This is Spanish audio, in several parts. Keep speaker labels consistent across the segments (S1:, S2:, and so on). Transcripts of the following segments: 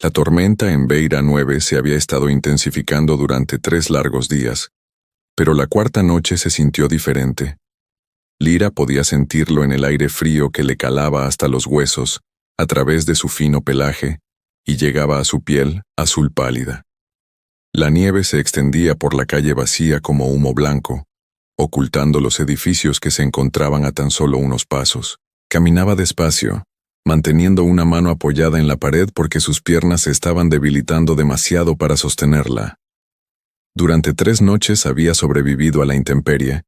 S1: La tormenta en Beira 9 se había estado intensificando durante 3 largos días, pero la cuarta noche se sintió diferente. Lyra podía sentirlo en el aire frío que le calaba hasta los huesos, a través de su fino pelaje, y llegaba a su piel azul pálida. La nieve se extendía por la calle vacía como humo blanco, ocultando los edificios que se encontraban a tan solo unos pasos. Caminaba despacio, manteniendo una mano apoyada en la pared porque sus piernas se estaban debilitando demasiado para sostenerla. Durante 3 noches había sobrevivido a la intemperie,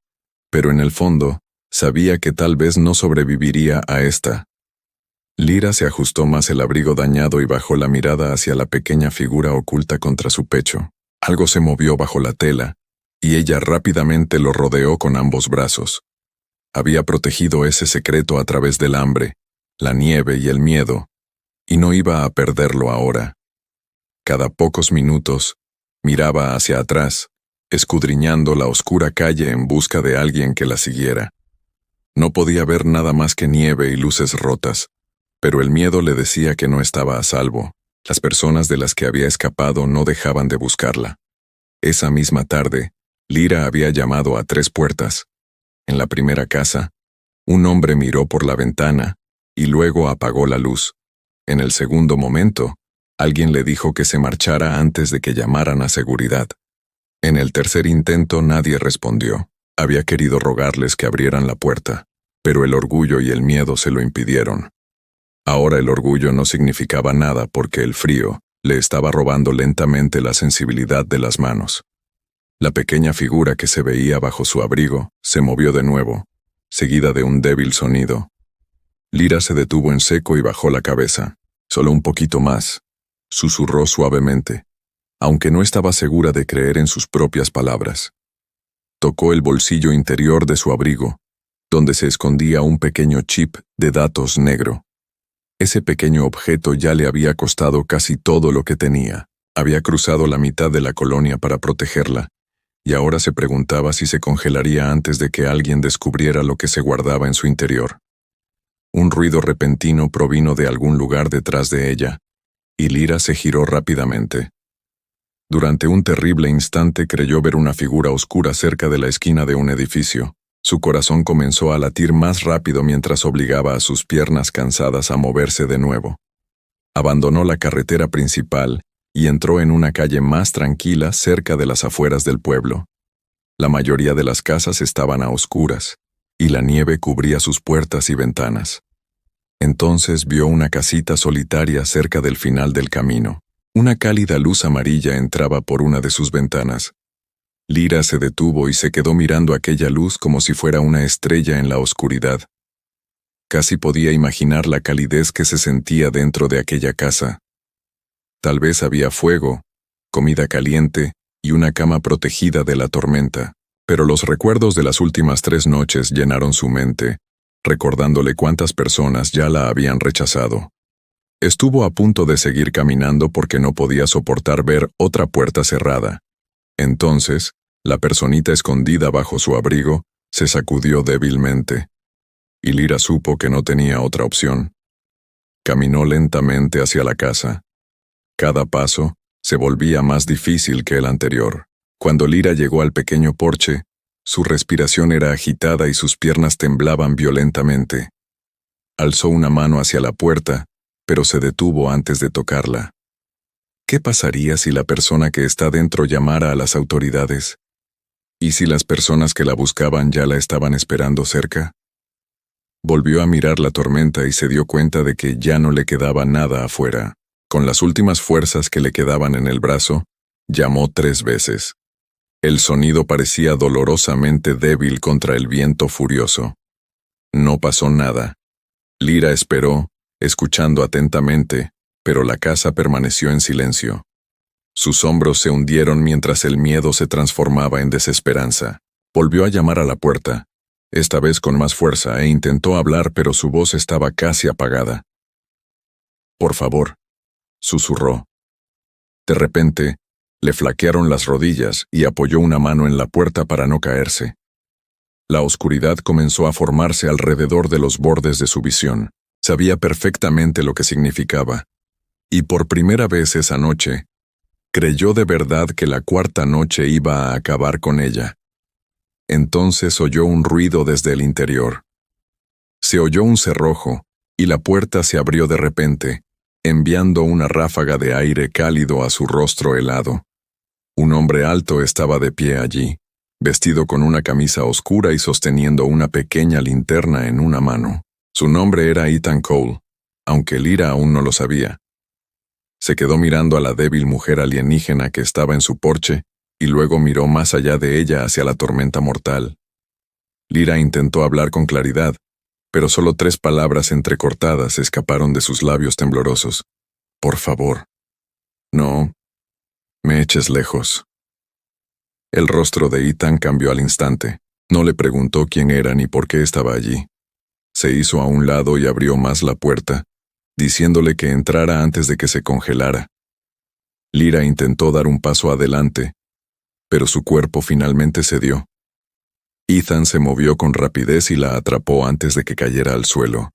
S1: pero en el fondo sabía que tal vez no sobreviviría a esta. Lyra se ajustó más el abrigo dañado y bajó la mirada hacia la pequeña figura oculta contra su pecho. Algo se movió bajo la tela, y ella rápidamente lo rodeó con ambos brazos. Había protegido ese secreto a través del hambre, la nieve y el miedo, y no iba a perderlo ahora. Cada pocos minutos, miraba hacia atrás, escudriñando la oscura calle en busca de alguien que la siguiera. No podía ver nada más que nieve y luces rotas, pero el miedo le decía que no estaba a salvo. Las personas de las que había escapado no dejaban de buscarla. Esa misma tarde, Lyra había llamado a 3 puertas. En la primera casa, un hombre miró por la ventana y luego apagó la luz. En el segundo momento, alguien le dijo que se marchara antes de que llamaran a seguridad. En el tercer intento nadie respondió. Había querido rogarles que abrieran la puerta, pero el orgullo y el miedo se lo impidieron. Ahora el orgullo no significaba nada porque el frío le estaba robando lentamente la sensibilidad de las manos. La pequeña figura que se veía bajo su abrigo se movió de nuevo, seguida de un débil sonido. Lyra se detuvo en seco y bajó la cabeza. Solo un poquito más, susurró suavemente, aunque no estaba segura de creer en sus propias palabras. Tocó el bolsillo interior de su abrigo, donde se escondía un pequeño chip de datos negro. Ese pequeño objeto ya le había costado casi todo lo que tenía. Había cruzado la mitad de la colonia para protegerla, y ahora se preguntaba si se congelaría antes de que alguien descubriera lo que se guardaba en su interior. Un ruido repentino provino de algún lugar detrás de ella, y Lyra se giró rápidamente. Durante un terrible instante creyó ver una figura oscura cerca de la esquina de un edificio. Su corazón comenzó a latir más rápido mientras obligaba a sus piernas cansadas a moverse de nuevo. Abandonó la carretera principal y entró en una calle más tranquila cerca de las afueras del pueblo. La mayoría de las casas estaban a oscuras, y la nieve cubría sus puertas y ventanas. Entonces vio una casita solitaria cerca del final del camino. Una cálida luz amarilla entraba por una de sus ventanas. Lyra se detuvo y se quedó mirando aquella luz como si fuera una estrella en la oscuridad. Casi podía imaginar la calidez que se sentía dentro de aquella casa. Tal vez había fuego, comida caliente y una cama protegida de la tormenta, pero los recuerdos de las últimas 3 noches llenaron su mente, recordándole cuántas personas ya la habían rechazado. Estuvo a punto de seguir caminando porque no podía soportar ver otra puerta cerrada. Entonces, la personita escondida bajo su abrigo se sacudió débilmente, y Lyra supo que no tenía otra opción. Caminó lentamente hacia la casa. Cada paso se volvía más difícil que el anterior. Cuando Lyra llegó al pequeño porche, su respiración era agitada y sus piernas temblaban violentamente. Alzó una mano hacia la puerta, pero se detuvo antes de tocarla. ¿Qué pasaría si la persona que está dentro llamara a las autoridades? ¿Y si las personas que la buscaban ya la estaban esperando cerca? Volvió a mirar la tormenta y se dio cuenta de que ya no le quedaba nada afuera. Con las últimas fuerzas que le quedaban en el brazo, llamó 3 veces. El sonido parecía dolorosamente débil contra el viento furioso. No pasó nada. Lyra esperó, escuchando atentamente, pero la casa permaneció en silencio. Sus hombros se hundieron mientras el miedo se transformaba en desesperanza. Volvió a llamar a la puerta, esta vez con más fuerza, e intentó hablar, pero su voz estaba casi apagada. «Por favor», susurró. De repente, le flaquearon las rodillas y apoyó una mano en la puerta para no caerse. La oscuridad comenzó a formarse alrededor de los bordes de su visión. Sabía perfectamente lo que significaba. Y por primera vez esa noche, creyó de verdad que la cuarta noche iba a acabar con ella. Entonces oyó un ruido desde el interior. Se oyó un cerrojo, y la puerta se abrió de repente, enviando una ráfaga de aire cálido a su rostro helado. Un hombre alto estaba de pie allí, vestido con una camisa oscura y sosteniendo una pequeña linterna en una mano. Su nombre era Ethan Cole, aunque Lyra aún no lo sabía. Se quedó mirando a la débil mujer alienígena que estaba en su porche, y luego miró más allá de ella hacia la tormenta mortal. Lyra intentó hablar con claridad, pero solo 3 palabras entrecortadas escaparon de sus labios temblorosos. Por favor. No me eches lejos. El rostro de Ethan cambió al instante. No le preguntó quién era ni por qué estaba allí. Se hizo a un lado y abrió más la puerta, diciéndole que entrara antes de que se congelara. Lyra intentó dar un paso adelante, pero su cuerpo finalmente cedió. Ethan se movió con rapidez y la atrapó antes de que cayera al suelo.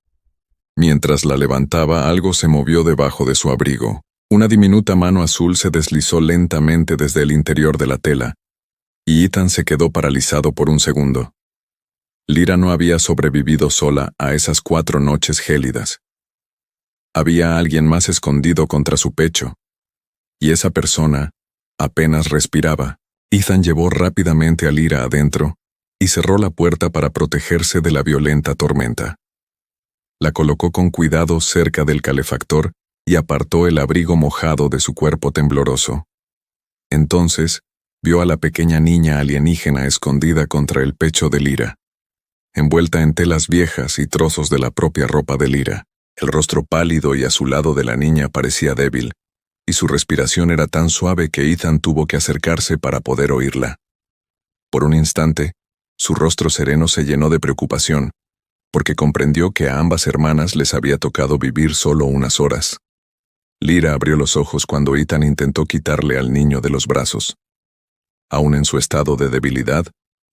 S1: Mientras la levantaba, algo se movió debajo de su abrigo. Una diminuta mano azul se deslizó lentamente desde el interior de la tela, y Ethan se quedó paralizado por un segundo. Lyra no había sobrevivido sola a esas 4 noches gélidas. Había alguien más escondido contra su pecho, y esa persona apenas respiraba. Ethan llevó rápidamente a Lyra adentro y cerró la puerta para protegerse de la violenta tormenta. La colocó con cuidado cerca del calefactor y apartó el abrigo mojado de su cuerpo tembloroso. Entonces, vio a la pequeña niña alienígena escondida contra el pecho de Lyra, envuelta en telas viejas y trozos de la propia ropa de Lyra. El rostro pálido y azulado de la niña parecía débil, y su respiración era tan suave que Ethan tuvo que acercarse para poder oírla. Por un instante, su rostro sereno se llenó de preocupación, porque comprendió que a ambas hermanas les había tocado vivir solo unas horas. Lyra abrió los ojos cuando Ethan intentó quitarle al niño de los brazos. Aún en su estado de debilidad,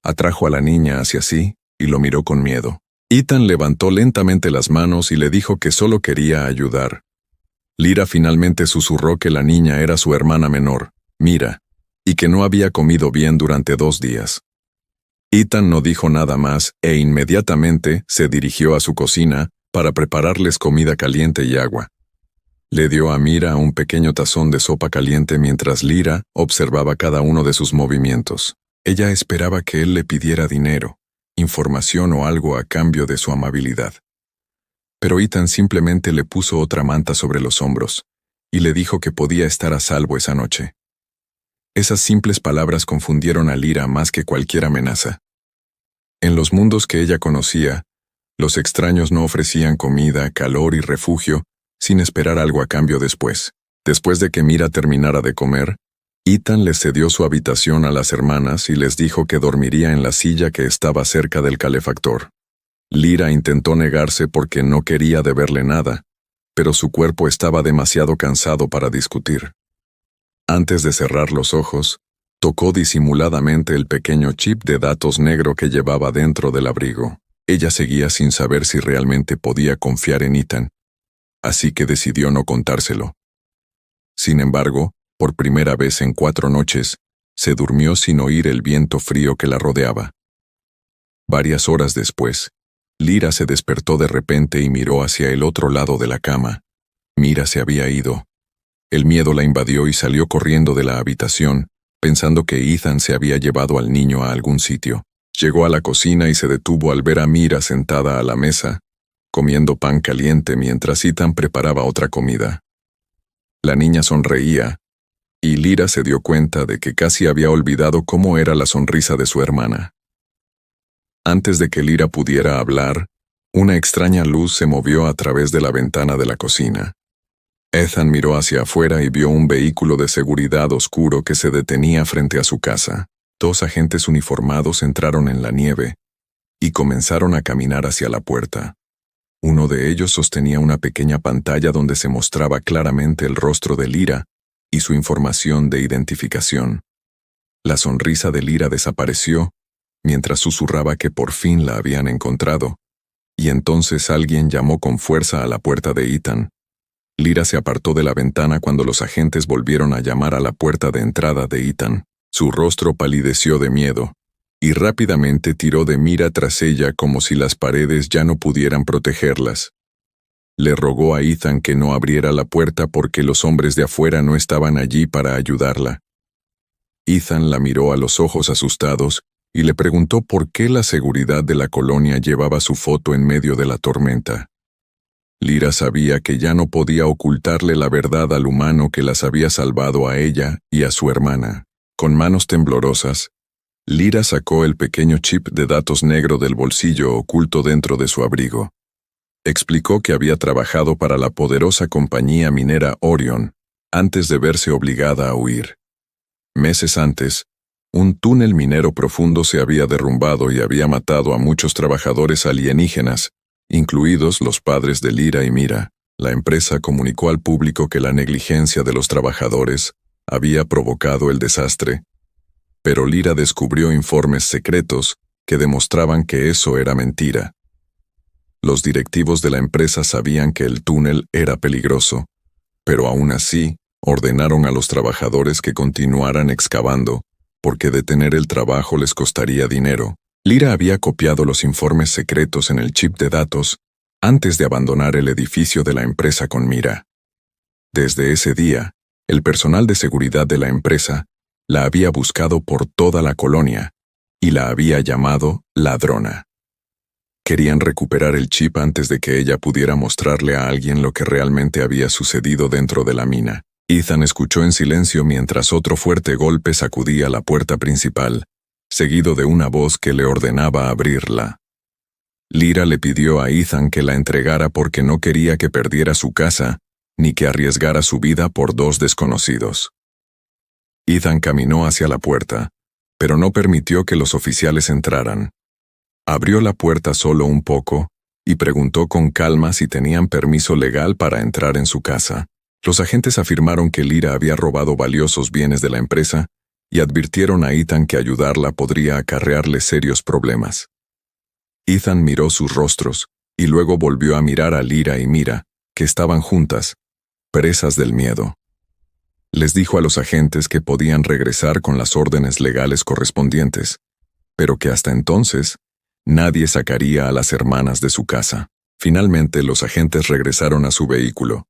S1: atrajo a la niña hacia sí y lo miró con miedo. Ethan levantó lentamente las manos y le dijo que solo quería ayudar. Lyra finalmente susurró que la niña era su hermana menor, Mira, y que no había comido bien durante 2 días. Ethan no dijo nada más e inmediatamente se dirigió a su cocina para prepararles comida caliente y agua. Le dio a Mira un pequeño tazón de sopa caliente mientras Lyra observaba cada uno de sus movimientos. Ella esperaba que él le pidiera dinero, información o algo a cambio de su amabilidad. Pero Ethan simplemente le puso otra manta sobre los hombros y le dijo que podía estar a salvo esa noche. Esas simples palabras confundieron a Lyra más que cualquier amenaza. En los mundos que ella conocía, los extraños no ofrecían comida, calor y refugio sin esperar algo a cambio después. Después de que Mira terminara de comer, Ethan les cedió su habitación a las hermanas y les dijo que dormiría en la silla que estaba cerca del calefactor. Lyra intentó negarse porque no quería deberle nada, pero su cuerpo estaba demasiado cansado para discutir. Antes de cerrar los ojos, tocó disimuladamente el pequeño chip de datos negro que llevaba dentro del abrigo. Ella seguía sin saber si realmente podía confiar en Ethan, así que decidió no contárselo. Sin embargo, por primera vez en 4 noches, se durmió sin oír el viento frío que la rodeaba. Varias horas después, Lyra se despertó de repente y miró hacia el otro lado de la cama. Mira se había ido. El miedo la invadió y salió corriendo de la habitación, pensando que Ethan se había llevado al niño a algún sitio. Llegó a la cocina y se detuvo al ver a Mira sentada a la mesa, comiendo pan caliente mientras Ethan preparaba otra comida. La niña sonreía, y Lyra se dio cuenta de que casi había olvidado cómo era la sonrisa de su hermana. Antes de que Lyra pudiera hablar, una extraña luz se movió a través de la ventana de la cocina. Ethan miró hacia afuera y vio un vehículo de seguridad oscuro que se detenía frente a su casa. 2 agentes uniformados entraron en la nieve y comenzaron a caminar hacia la puerta. Uno de ellos sostenía una pequeña pantalla donde se mostraba claramente el rostro de Lyra y su información de identificación. La sonrisa de Lyra desapareció mientras susurraba que por fin la habían encontrado, y entonces alguien llamó con fuerza a la puerta de Ethan. Lyra se apartó de la ventana cuando los agentes volvieron a llamar a la puerta de entrada de Ethan. Su rostro palideció de miedo, y rápidamente tiró de mira tras ella como si las paredes ya no pudieran protegerlas. Le rogó a Ethan que no abriera la puerta porque los hombres de afuera no estaban allí para ayudarla. Ethan la miró a los ojos asustados y le preguntó por qué la seguridad de la colonia llevaba su foto en medio de la tormenta. Lyra sabía que ya no podía ocultarle la verdad al humano que las había salvado a ella y a su hermana. Con manos temblorosas, Lyra sacó el pequeño chip de datos negro del bolsillo oculto dentro de su abrigo. Explicó que había trabajado para la poderosa compañía minera Orion antes de verse obligada a huir. Meses antes, un túnel minero profundo se había derrumbado y había matado a muchos trabajadores alienígenas, incluidos los padres de Lyra y Mira. La empresa comunicó al público que la negligencia de los trabajadores había provocado el desastre, pero Lyra descubrió informes secretos que demostraban que eso era mentira. Los directivos de la empresa sabían que el túnel era peligroso, pero aún así ordenaron a los trabajadores que continuaran excavando, porque detener el trabajo les costaría dinero. Lyra había copiado los informes secretos en el chip de datos antes de abandonar el edificio de la empresa con Mira. Desde ese día, el personal de seguridad de la empresa la había buscado por toda la colonia y la había llamado ladrona. Querían recuperar el chip antes de que ella pudiera mostrarle a alguien lo que realmente había sucedido dentro de la mina. Ethan escuchó en silencio mientras otro fuerte golpe sacudía la puerta principal, seguido de una voz que le ordenaba abrirla. Lyra le pidió a Ethan que la entregara porque no quería que perdiera su casa, ni que arriesgara su vida por dos desconocidos. Ethan caminó hacia la puerta, pero no permitió que los oficiales entraran. Abrió la puerta solo un poco y preguntó con calma si tenían permiso legal para entrar en su casa. Los agentes afirmaron que Lyra había robado valiosos bienes de la empresa y advirtieron a Ethan que ayudarla podría acarrearle serios problemas. Ethan miró sus rostros y luego volvió a mirar a Lyra y Mira, que estaban juntas, presas del miedo. Les dijo a los agentes que podían regresar con las órdenes legales correspondientes, pero que hasta entonces nadie sacaría a las hermanas de su casa. Finalmente los agentes regresaron a su vehículo,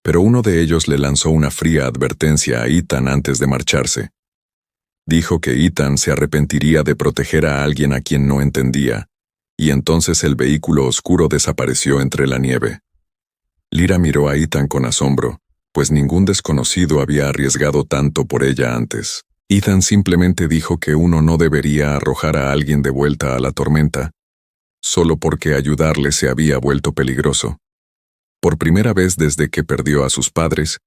S1: pero uno de ellos le lanzó una fría advertencia a Ethan antes de marcharse. Dijo que Ethan se arrepentiría de proteger a alguien a quien no entendía, y entonces el vehículo oscuro desapareció entre la nieve. Lyra miró a Ethan con asombro, pues ningún desconocido había arriesgado tanto por ella antes. Ethan simplemente dijo que uno no debería arrojar a alguien de vuelta a la tormenta, solo porque ayudarle se había vuelto peligroso. Por primera vez desde que perdió a sus padres,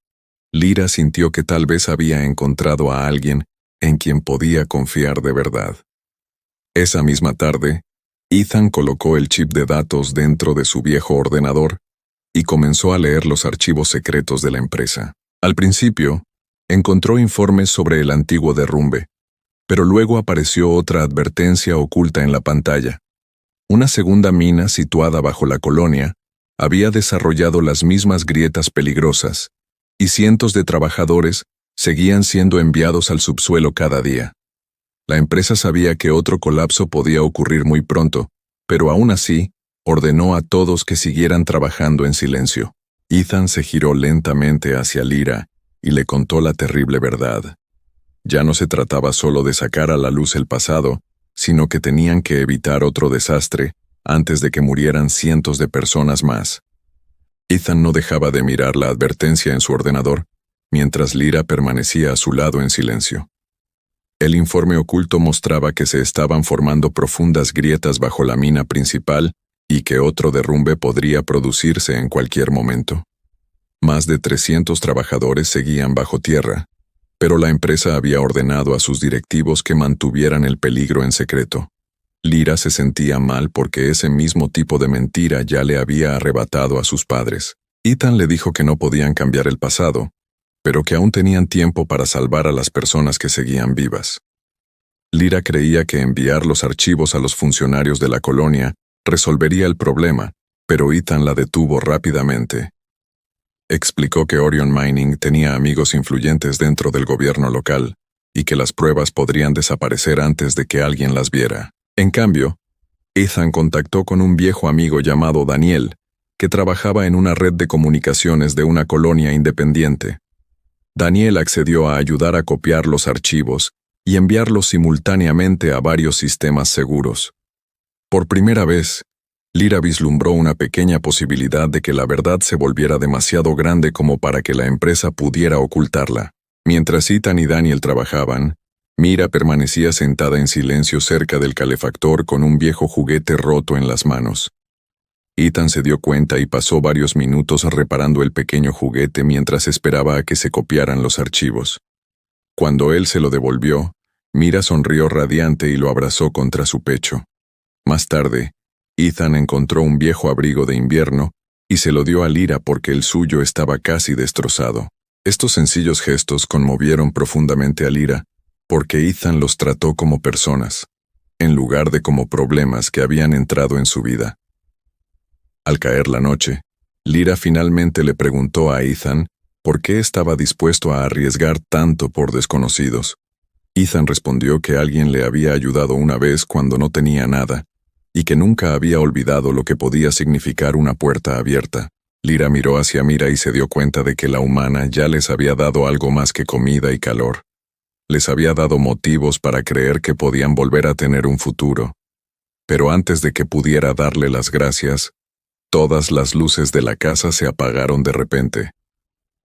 S1: Lyra sintió que tal vez había encontrado a alguien en quien podía confiar de verdad. Esa misma tarde, Ethan colocó el chip de datos dentro de su viejo ordenador y comenzó a leer los archivos secretos de la empresa. Al principio, encontró informes sobre el antiguo derrumbe, pero luego apareció otra advertencia oculta en la pantalla. Una segunda mina situada bajo la colonia había desarrollado las mismas grietas peligrosas, y cientos de trabajadores seguían siendo enviados al subsuelo cada día. La empresa sabía que otro colapso podía ocurrir muy pronto, pero aún así, ordenó a todos que siguieran trabajando en silencio. Ethan se giró lentamente hacia Lyra y le contó la terrible verdad. Ya no se trataba solo de sacar a la luz el pasado, sino que tenían que evitar otro desastre antes de que murieran cientos de personas más. Ethan no dejaba de mirar la advertencia en su ordenador, mientras Lyra permanecía a su lado en silencio. El informe oculto mostraba que se estaban formando profundas grietas bajo la mina principal y que otro derrumbe podría producirse en cualquier momento. Más de 300 trabajadores seguían bajo tierra, pero la empresa había ordenado a sus directivos que mantuvieran el peligro en secreto. Lyra se sentía mal porque ese mismo tipo de mentira ya le había arrebatado a sus padres. Ethan le dijo que no podían cambiar el pasado, pero que aún tenían tiempo para salvar a las personas que seguían vivas. Lyra creía que enviar los archivos a los funcionarios de la colonia resolvería el problema, pero Ethan la detuvo rápidamente. Explicó que Orion Mining tenía amigos influyentes dentro del gobierno local y que las pruebas podrían desaparecer antes de que alguien las viera. En cambio, Ethan contactó con un viejo amigo llamado Daniel, que trabajaba en una red de comunicaciones de una colonia independiente. Daniel accedió a ayudar a copiar los archivos y enviarlos simultáneamente a varios sistemas seguros. Por primera vez, Lyra vislumbró una pequeña posibilidad de que la verdad se volviera demasiado grande como para que la empresa pudiera ocultarla. Mientras Ethan y Daniel trabajaban, Mira permanecía sentada en silencio cerca del calefactor con un viejo juguete roto en las manos. Ethan se dio cuenta y pasó varios minutos reparando el pequeño juguete mientras esperaba a que se copiaran los archivos. Cuando él se lo devolvió, Mira sonrió radiante y lo abrazó contra su pecho. Más tarde, Ethan encontró un viejo abrigo de invierno y se lo dio a Lyra porque el suyo estaba casi destrozado. Estos sencillos gestos conmovieron profundamente a Lyra porque Ethan los trató como personas, en lugar de como problemas que habían entrado en su vida. Al caer la noche, Lyra finalmente le preguntó a Ethan por qué estaba dispuesto a arriesgar tanto por desconocidos. Ethan respondió que alguien le había ayudado una vez cuando no tenía nada, y que nunca había olvidado lo que podía significar una puerta abierta. Lyra miró hacia Mira y se dio cuenta de que la humana ya les había dado algo más que comida y calor. Les había dado motivos para creer que podían volver a tener un futuro. Pero antes de que pudiera darle las gracias, todas las luces de la casa se apagaron de repente.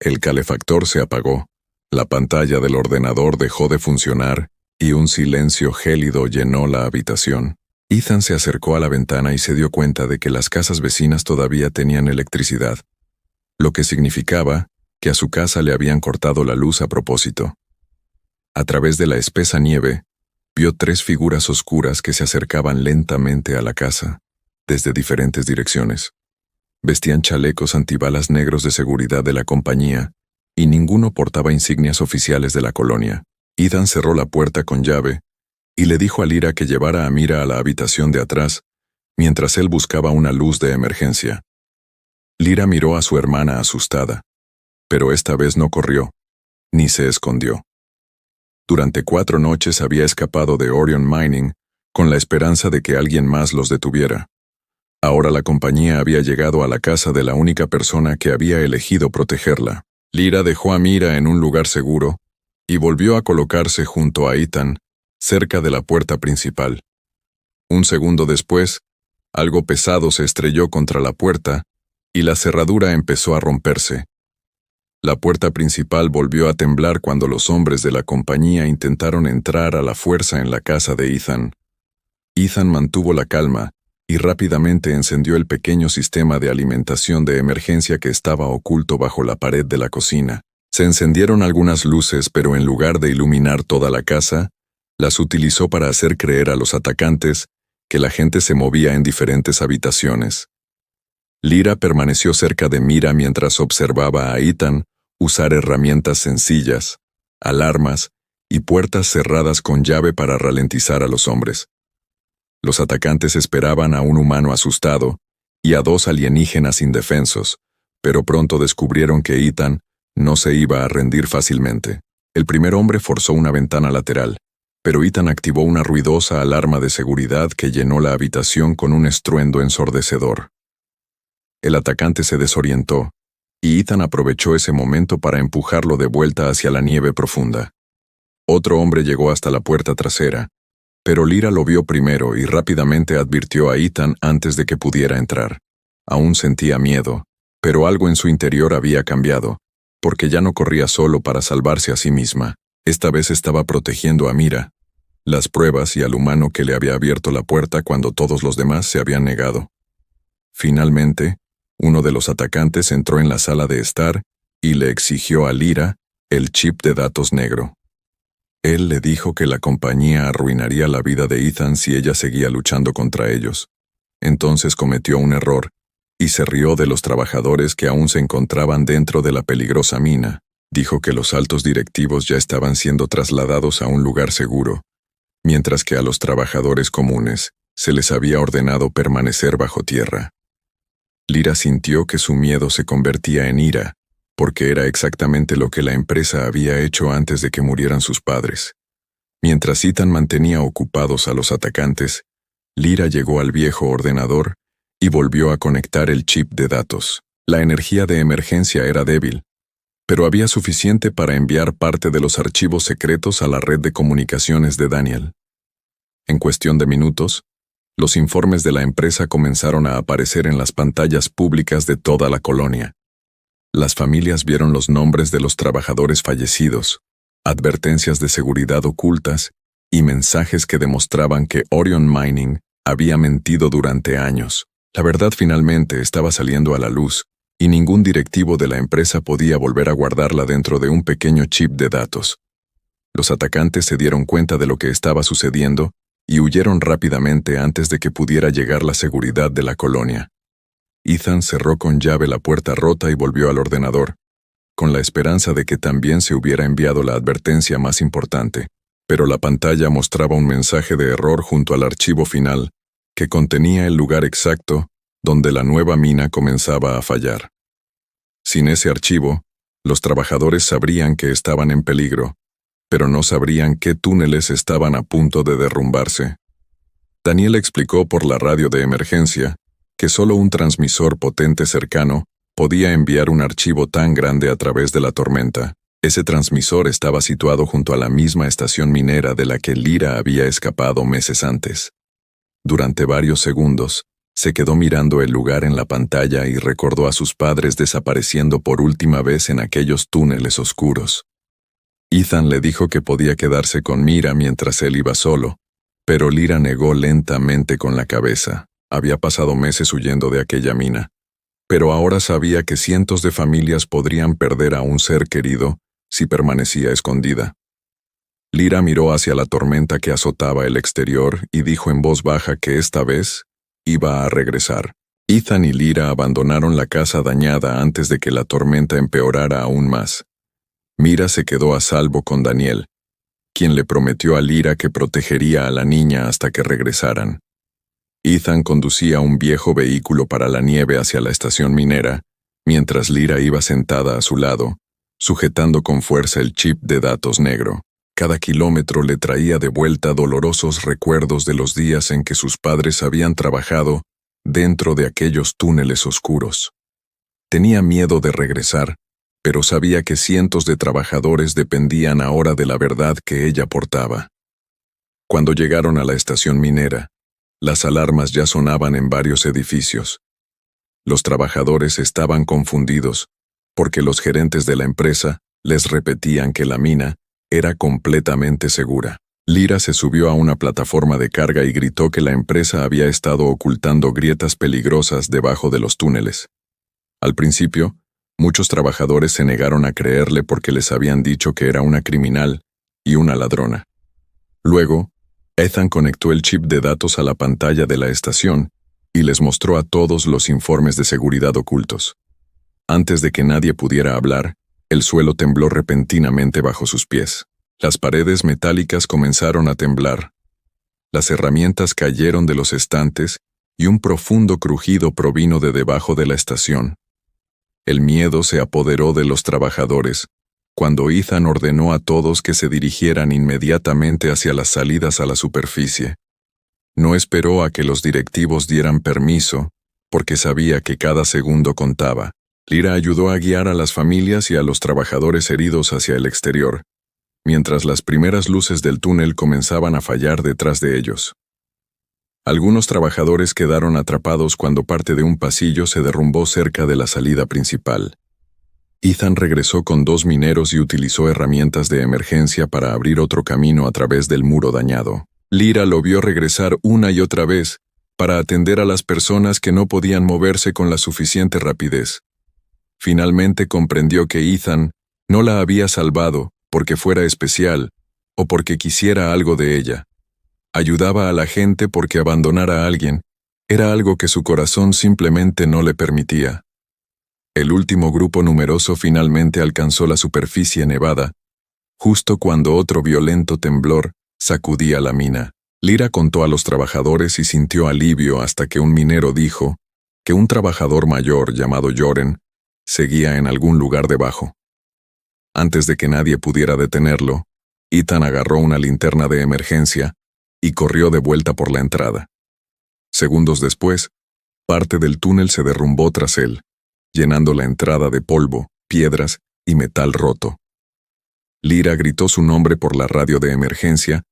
S1: El calefactor se apagó, la pantalla del ordenador dejó de funcionar y un silencio gélido llenó la habitación. Ethan se acercó a la ventana y se dio cuenta de que las casas vecinas todavía tenían electricidad, lo que significaba que a su casa le habían cortado la luz a propósito. A través de la espesa nieve, vio 3 figuras oscuras que se acercaban lentamente a la casa, desde diferentes direcciones. Vestían chalecos antibalas negros de seguridad de la compañía, y ninguno portaba insignias oficiales de la colonia. Ethan cerró la puerta con llave y le dijo a Lyra que llevara a Mira a la habitación de atrás, mientras él buscaba una luz de emergencia. Lyra miró a su hermana asustada, pero esta vez no corrió, ni se escondió. Durante 4 noches había escapado de Orion Mining con la esperanza de que alguien más los detuviera. Ahora la compañía había llegado a la casa de la única persona que había elegido protegerla. Lyra dejó a Mira en un lugar seguro y volvió a colocarse junto a Ethan, cerca de la puerta principal. Un segundo después, algo pesado se estrelló contra la puerta y la cerradura empezó a romperse. La puerta principal volvió a temblar cuando los hombres de la compañía intentaron entrar a la fuerza en la casa de Ethan. Ethan mantuvo la calma y rápidamente encendió el pequeño sistema de alimentación de emergencia que estaba oculto bajo la pared de la cocina. Se encendieron algunas luces, pero en lugar de iluminar toda la casa, las utilizó para hacer creer a los atacantes que la gente se movía en diferentes habitaciones. Lyra permaneció cerca de Mira mientras observaba a Ethan usar herramientas sencillas, alarmas y puertas cerradas con llave para ralentizar a los hombres. Los atacantes esperaban a un humano asustado y a 2 alienígenas indefensos, pero pronto descubrieron que Ethan no se iba a rendir fácilmente. El primer hombre forzó una ventana lateral, pero Ethan activó una ruidosa alarma de seguridad que llenó la habitación con un estruendo ensordecedor. El atacante se desorientó, y Ethan aprovechó ese momento para empujarlo de vuelta hacia la nieve profunda. Otro hombre llegó hasta la puerta trasera, pero Lyra lo vio primero y rápidamente advirtió a Ethan antes de que pudiera entrar. Aún sentía miedo, pero algo en su interior había cambiado, porque ya no corría solo para salvarse a sí misma. Esta vez estaba protegiendo a Mira, las pruebas y al humano que le había abierto la puerta cuando todos los demás se habían negado. Finalmente, uno de los atacantes entró en la sala de estar y le exigió a Lyra el chip de datos negro. Él le dijo que la compañía arruinaría la vida de Ethan si ella seguía luchando contra ellos. Entonces cometió un error y se rió de los trabajadores que aún se encontraban dentro de la peligrosa mina. Dijo que los altos directivos ya estaban siendo trasladados a un lugar seguro, mientras que a los trabajadores comunes se les había ordenado permanecer bajo tierra. Lyra sintió que su miedo se convertía en ira porque era exactamente lo que la empresa había hecho antes de que murieran sus padres. Mientras Ethan mantenía ocupados a los atacantes, Lyra llegó al viejo ordenador y volvió a conectar el chip de datos. La energía de emergencia era débil, pero había suficiente para enviar parte de los archivos secretos a la red de comunicaciones de Daniel. En cuestión de minutos, los informes de la empresa comenzaron a aparecer en las pantallas públicas de toda la colonia. Las familias vieron los nombres de los trabajadores fallecidos, advertencias de seguridad ocultas y mensajes que demostraban que Orion Mining había mentido durante años. La verdad finalmente estaba saliendo a la luz, y ningún directivo de la empresa podía volver a guardarla dentro de un pequeño chip de datos. Los atacantes se dieron cuenta de lo que estaba sucediendo y huyeron rápidamente antes de que pudiera llegar la seguridad de la colonia. Ethan cerró con llave la puerta rota y volvió al ordenador, con la esperanza de que también se hubiera enviado la advertencia más importante, pero la pantalla mostraba un mensaje de error junto al archivo final, que contenía el lugar exacto donde la nueva mina comenzaba a fallar. Sin ese archivo, los trabajadores sabrían que estaban en peligro, pero no sabrían qué túneles estaban a punto de derrumbarse. Daniel explicó por la radio de emergencia que solo un transmisor potente cercano podía enviar un archivo tan grande a través de la tormenta. Ese transmisor estaba situado junto a la misma estación minera de la que Lyra había escapado meses antes. Durante varios segundos, se quedó mirando el lugar en la pantalla y recordó a sus padres desapareciendo por última vez en aquellos túneles oscuros. Ethan le dijo que podía quedarse con Mira mientras él iba solo, pero Lyra negó lentamente con la cabeza. Había pasado meses huyendo de aquella mina, pero ahora sabía que cientos de familias podrían perder a un ser querido si permanecía escondida. Lyra miró hacia la tormenta que azotaba el exterior y dijo en voz baja que esta vez iba a regresar. Ethan y Lyra abandonaron la casa dañada antes de que la tormenta empeorara aún más. Mira se quedó a salvo con Daniel, quien le prometió a Lyra que protegería a la niña hasta que regresaran. Ethan conducía un viejo vehículo para la nieve hacia la estación minera, mientras Lyra iba sentada a su lado, sujetando con fuerza el chip de datos negro. Cada kilómetro le traía de vuelta dolorosos recuerdos de los días en que sus padres habían trabajado dentro de aquellos túneles oscuros. Tenía miedo de regresar, pero sabía que cientos de trabajadores dependían ahora de la verdad que ella portaba. Cuando llegaron a la estación minera, las alarmas ya sonaban en varios edificios. Los trabajadores estaban confundidos, porque los gerentes de la empresa les repetían que la mina era completamente segura. Lyra se subió a una plataforma de carga y gritó que la empresa había estado ocultando grietas peligrosas debajo de los túneles. Al principio, muchos trabajadores se negaron a creerle porque les habían dicho que era una criminal y una ladrona. Luego, Ethan conectó el chip de datos a la pantalla de la estación y les mostró a todos los informes de seguridad ocultos. Antes de que nadie pudiera hablar, el suelo tembló repentinamente bajo sus pies. Las paredes metálicas comenzaron a temblar. Las herramientas cayeron de los estantes y un profundo crujido provino de debajo de la estación. El miedo se apoderó de los trabajadores cuando Ethan ordenó a todos que se dirigieran inmediatamente hacia las salidas a la superficie. No esperó a que los directivos dieran permiso, porque sabía que cada segundo contaba. Lyra ayudó a guiar a las familias y a los trabajadores heridos hacia el exterior, mientras las primeras luces del túnel comenzaban a fallar detrás de ellos. Algunos trabajadores quedaron atrapados cuando parte de un pasillo se derrumbó cerca de la salida principal. Ethan regresó con 2 mineros y utilizó herramientas de emergencia para abrir otro camino a través del muro dañado. Lyra lo vio regresar una y otra vez para atender a las personas que no podían moverse con la suficiente rapidez. Finalmente comprendió que Ethan no la había salvado porque fuera especial o porque quisiera algo de ella. Ayudaba a la gente porque abandonar a alguien era algo que su corazón simplemente no le permitía. El último grupo numeroso finalmente alcanzó la superficie nevada, justo cuando otro violento temblor sacudía la mina. Lyra contó a los trabajadores y sintió alivio hasta que un minero dijo que un trabajador mayor llamado Joren seguía en algún lugar debajo. Antes de que nadie pudiera detenerlo, Ethan agarró una linterna de emergencia y corrió de vuelta por la entrada. Segundos después, parte del túnel se derrumbó tras él, llenando la entrada de polvo, piedras y metal roto. Lyra gritó su nombre por la radio de emergencia,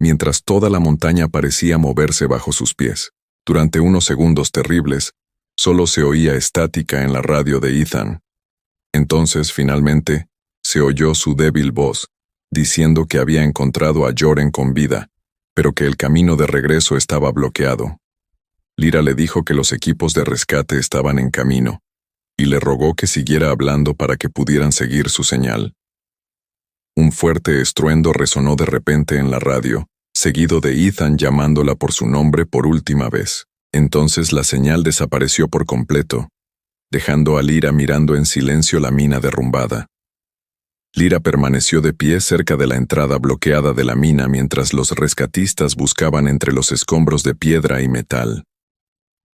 S1: mientras toda la montaña parecía moverse bajo sus pies. Durante unos segundos terribles, solo se oía estática en la radio de Ethan. Entonces, finalmente, se oyó su débil voz, diciendo que había encontrado a Joren con vida, pero que el camino de regreso estaba bloqueado. Lyra le dijo que los equipos de rescate estaban en camino, y le rogó que siguiera hablando para que pudieran seguir su señal. Un fuerte estruendo resonó de repente en la radio, seguido de Ethan llamándola por su nombre por última vez. Entonces la señal desapareció por completo, dejando a Lyra mirando en silencio la mina derrumbada. Lyra permaneció de pie cerca de la entrada bloqueada de la mina mientras los rescatistas buscaban entre los escombros de piedra y metal.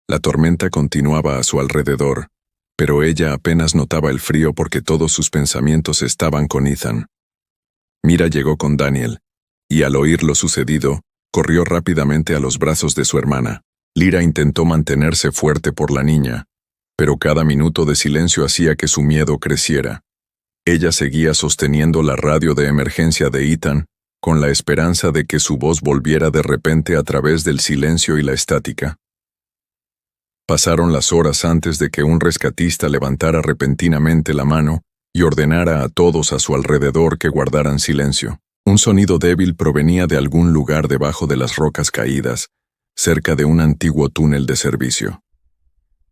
S1: La tormenta continuaba a su alrededor, pero ella apenas notaba el frío porque todos sus pensamientos estaban con Ethan. Mira llegó con Daniel, y al oír lo sucedido, corrió rápidamente a los brazos de su hermana. Lyra intentó mantenerse fuerte por la niña, pero cada minuto de silencio hacía que su miedo creciera. Ella seguía sosteniendo la radio de emergencia de Ethan, con la esperanza de que su voz volviera de repente a través del silencio y la estática. Pasaron las horas antes de que un rescatista levantara repentinamente la mano y ordenara a todos a su alrededor que guardaran silencio. Un sonido débil provenía de algún lugar debajo de las rocas caídas, cerca de un antiguo túnel de servicio.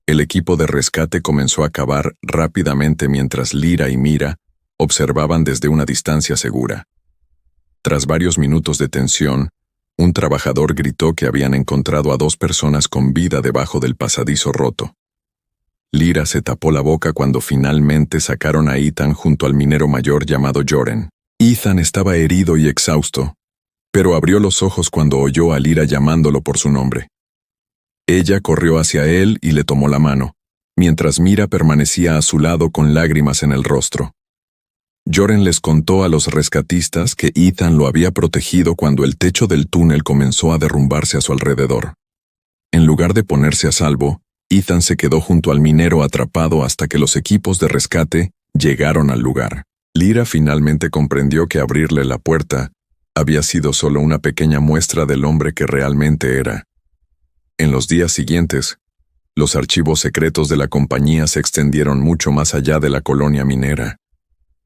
S1: El equipo de rescate comenzó a cavar rápidamente mientras Lyra y Mira observaban desde una distancia segura. Tras varios minutos de tensión, un trabajador gritó que habían encontrado a 2 personas con vida debajo del pasadizo roto. Lyra se tapó la boca cuando finalmente sacaron a Ethan junto al minero mayor llamado Joren. Ethan estaba herido y exhausto, pero abrió los ojos cuando oyó a Lyra llamándolo por su nombre. Ella corrió hacia él y le tomó la mano, mientras Mira permanecía a su lado con lágrimas en el rostro. Joren les contó a los rescatistas que Ethan lo había protegido cuando el techo del túnel comenzó a derrumbarse a su alrededor. En lugar de ponerse a salvo, Ethan se quedó junto al minero atrapado hasta que los equipos de rescate llegaron al lugar. Lyra finalmente comprendió que abrirle la puerta había sido solo una pequeña muestra del hombre que realmente era. En los días siguientes, los archivos secretos de la compañía se extendieron mucho más allá de la colonia minera.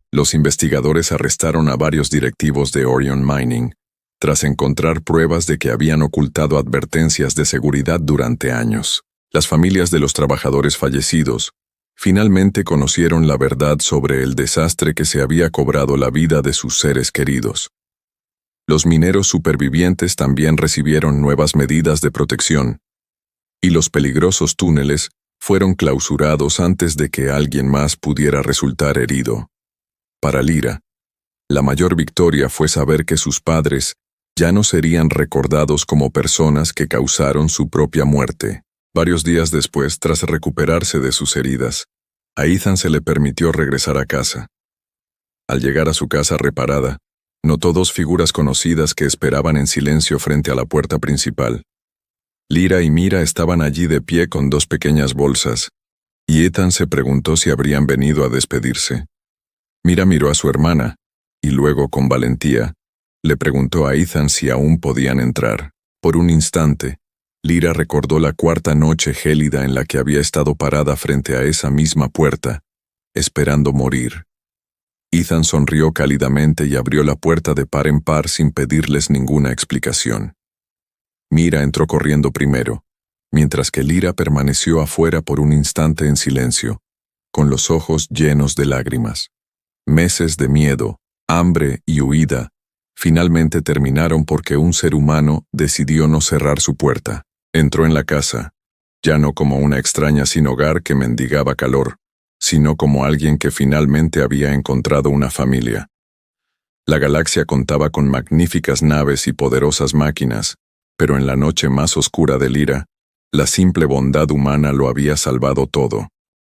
S1: Los investigadores arrestaron a varios directivos de Orion Mining, tras encontrar pruebas de que habían ocultado advertencias de seguridad durante años. Las familias de los trabajadores fallecidos finalmente conocieron la verdad sobre el desastre que se había cobrado la vida de sus seres queridos. Los mineros supervivientes también recibieron nuevas medidas de protección, y los peligrosos túneles fueron clausurados antes de que alguien más pudiera resultar herido. Para Lyra, la mayor victoria fue saber que sus padres ya no serían recordados como personas que causaron su propia muerte. Varios días después, tras recuperarse de sus heridas, a Ethan se le permitió regresar a casa. Al llegar a su casa reparada, notó 2 figuras conocidas que esperaban en silencio frente a la puerta principal. Lyra y Mira estaban allí de pie con 2 pequeñas bolsas, y Ethan se preguntó si habrían venido a despedirse. Mira miró a su hermana, y luego, con valentía, le preguntó a Ethan si aún podían entrar. Por un instante, Lyra recordó la 4ª noche gélida en la que había estado parada frente a esa misma puerta, esperando morir. Ethan sonrió cálidamente y abrió la puerta de par en par sin pedirles ninguna explicación. Mira entró corriendo primero, mientras que Lyra permaneció afuera por un instante en silencio, con los ojos llenos de lágrimas. Meses de miedo, hambre y huida finalmente terminaron porque un ser humano decidió no cerrar su puerta. Entró en la casa, ya no como una extraña sin hogar que mendigaba calor, sino como alguien que finalmente había encontrado una familia. La galaxia contaba con magníficas naves y poderosas máquinas, pero en la noche más oscura de Lyra, la simple bondad humana lo había salvado todo.